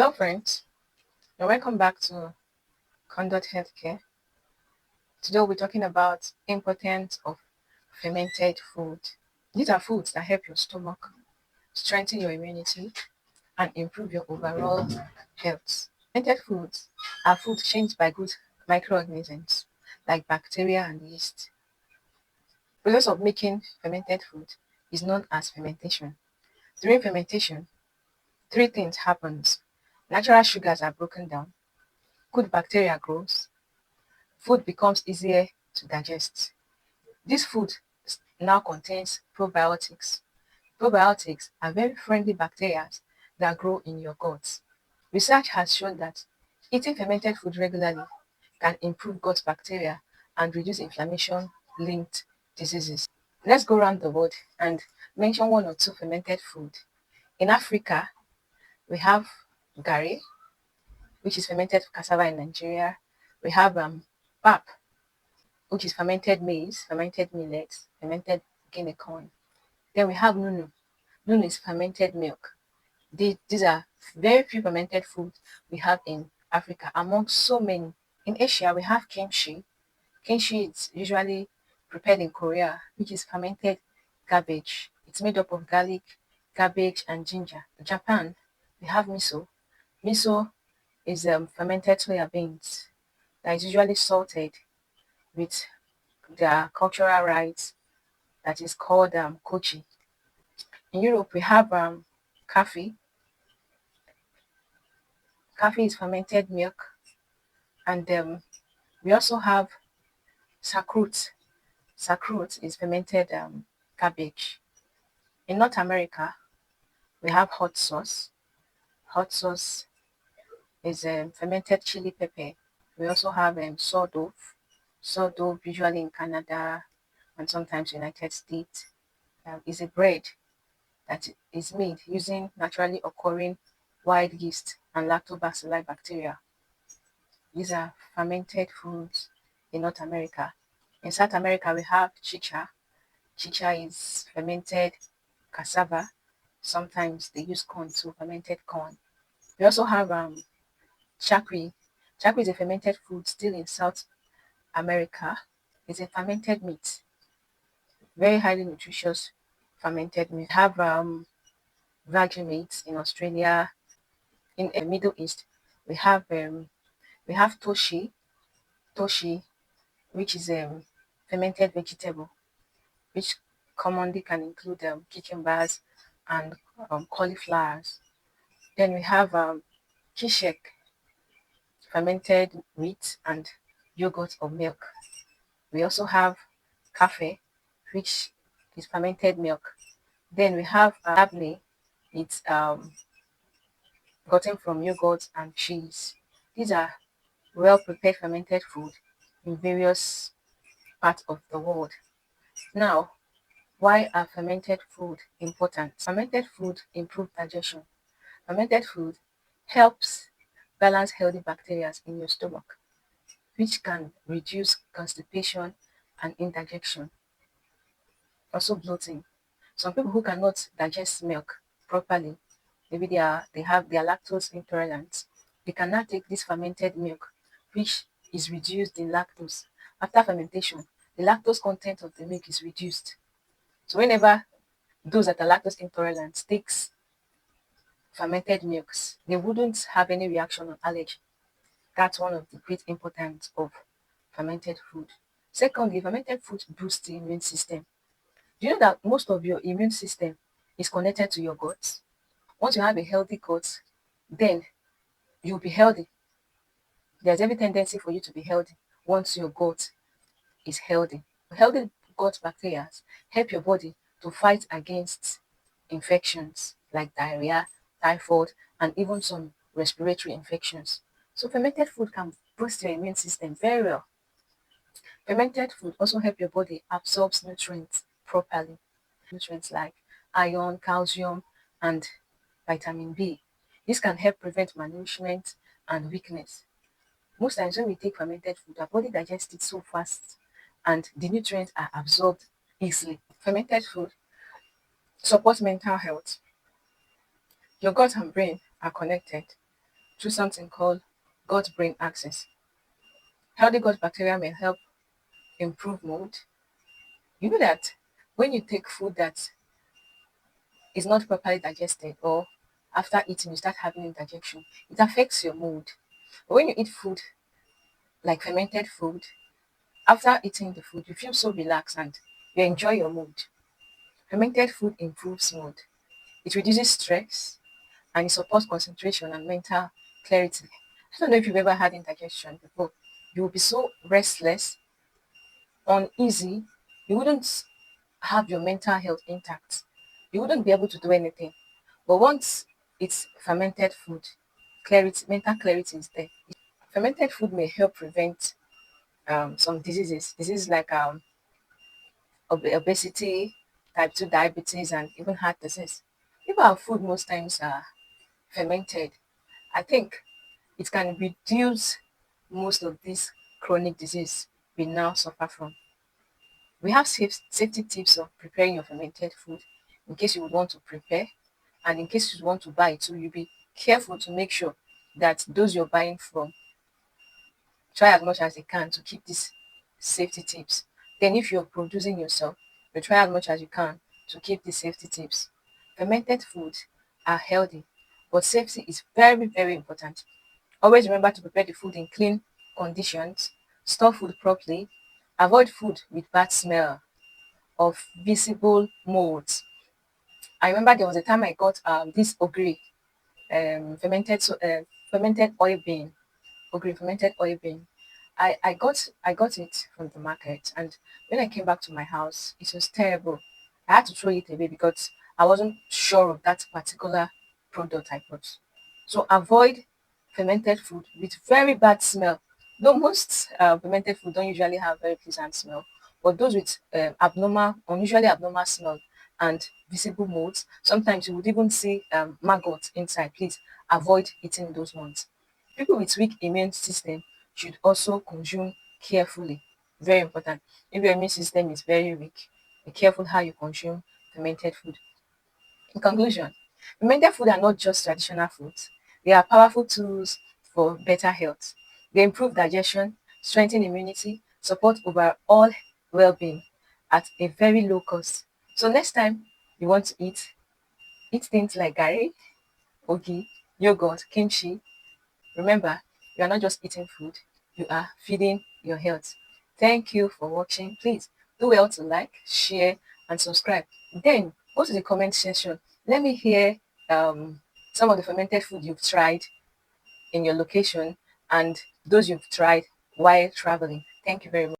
Hello, friends, and welcome back to Conduct Healthcare. Today, we'll be talking about importance of fermented food. These are foods that help your stomach, strengthen your immunity, and improve your overall health. Fermented foods are food changed by good microorganisms like bacteria and yeast. The process of making fermented food is known as fermentation. During fermentation, three things happens. Natural sugars are broken down, good bacteria grows, food becomes easier to digest. This food now contains probiotics. Probiotics are very friendly bacteria that grow in your gut. Research has shown that eating fermented food regularly can improve gut bacteria and reduce inflammation linked diseases. Let's go around the world and mention one or two fermented food. In Africa, we have garri, which is fermented cassava in Nigeria. We have pap, which is fermented maize, fermented millets, fermented guinea corn. Then we have nunu. Nunu is fermented milk. These are very few fermented foods we have in Africa among so many. In Asia, we have kimchi. Kimchi is usually prepared in Korea, which is fermented cabbage. It's made up of garlic, cabbage, and ginger. In Japan, we have miso. Miso is fermented soya beans that is usually salted with their cultural rites that is called kochi. In Europe, we have coffee. Coffee is fermented milk, and we also have sauerkraut. Sauerkraut is fermented cabbage. In North America, we have hot sauce. Hot sauce is fermented chili pepper. We also have sourdough. Sourdough, usually in Canada and sometimes United States, is a bread that is made using naturally occurring wild yeast and lactobacilli bacteria. These are fermented foods in North America. In South America, we have chicha. Chicha is fermented cassava. Sometimes they use corn too, fermented corn. We also have chakri. Chakri is a fermented food still in South America. It's a fermented meat, very highly nutritious fermented meat. We have virgin meat in Australia. In the Middle East, we have torshi, which is fermented vegetable, which commonly can include cucumbers and cauliflowers. Then we have kishek, fermented wheat and yogurt or milk. We also have cafe, which is fermented milk. Then we have labneh, it's gotten from yogurt and cheese. These are well prepared fermented food in various parts of the world. Now, why are fermented food important? Fermented food improve digestion. Fermented food helps balance healthy bacteria in your stomach, which can reduce constipation and indigestion. Also bloating. Some people who cannot digest milk properly, maybe they are lactose intolerant, they cannot take this fermented milk, which is reduced in lactose. After fermentation, the lactose content of the milk is reduced. So whenever those that are lactose intolerant takes fermented milks, they wouldn't have any reaction or allergy. That's one of the great importance of fermented food. Secondly, fermented food boosts the immune system. Do you know that most of your immune system is connected to your gut? Once you have a healthy gut, then you'll be healthy. There's every tendency for you to be healthy once your gut is healthy. Healthy gut bacteria help your body to fight against infections like diarrhea, typhoid, and even some respiratory infections. So fermented food can boost your immune system very well. Fermented food also help your body absorb nutrients properly. Nutrients like iron, calcium, and vitamin B. This can help prevent malnourishment and weakness. Most times when we take fermented food, our body digests it so fast and the nutrients are absorbed easily. Fermented food supports mental health. Your gut and brain are connected. through something called gut-brain axis. Healthy gut bacteria may help improve mood. You know that when you take food that is not properly digested, or after eating you start having indigestion, it affects your mood. But when you eat food like fermented food, after eating the food, you feel so relaxed and you enjoy your mood. Fermented food improves mood. It reduces stress and it supports concentration and mental clarity. I don't know if you've ever had indigestion before. You will be so restless, uneasy. You wouldn't have your mental health intact. You wouldn't be able to do anything. But once it's fermented food, clarity, mental clarity is there. Fermented food may help prevent some diseases like obesity, type 2 diabetes, and even heart disease. If our food most times are fermented, I think it can reduce most of these chronic disease we now suffer from. We have safety tips of preparing your fermented food in case you would want to prepare, and in case you want to buy it. So you'll be careful to make sure that those you're buying from try as much as they can to keep these safety tips. Then if you're producing yourself, you try as much as you can to keep the safety tips. Fermented foods are healthy, but safety is very, very important. Always remember to prepare the food in clean conditions, store food properly, avoid food with bad smell of visible molds. I remember there was a time I got this ogiri, fermented oil bean, ogiri fermented oil bean. I got it from the market, and when I came back to my house, it was terrible. I had to throw it away because I wasn't sure of that particular product I bought. So avoid fermented food with very bad smell. Though most fermented food don't usually have very pleasant smell, but those with unusually abnormal smell and visible molds, sometimes you would even see maggots inside. Please avoid eating those ones. People with weak immune system should also consume carefully. Very important. If your immune system is very weak, be careful how you consume fermented food. In conclusion, fermented food are not just traditional foods. They are powerful tools for better health. They improve digestion, strengthen immunity, support overall well-being at a very low cost. So next time you want to eat things like garri, ogi, yogurt, kimchi. Remember, you are not just eating food, you are feeding your health. Thank you for watching. Please do well to like, share, and subscribe. Then go to the comment section. Let me hear some of the fermented food you've tried in your location and those you've tried while traveling. Thank you very much.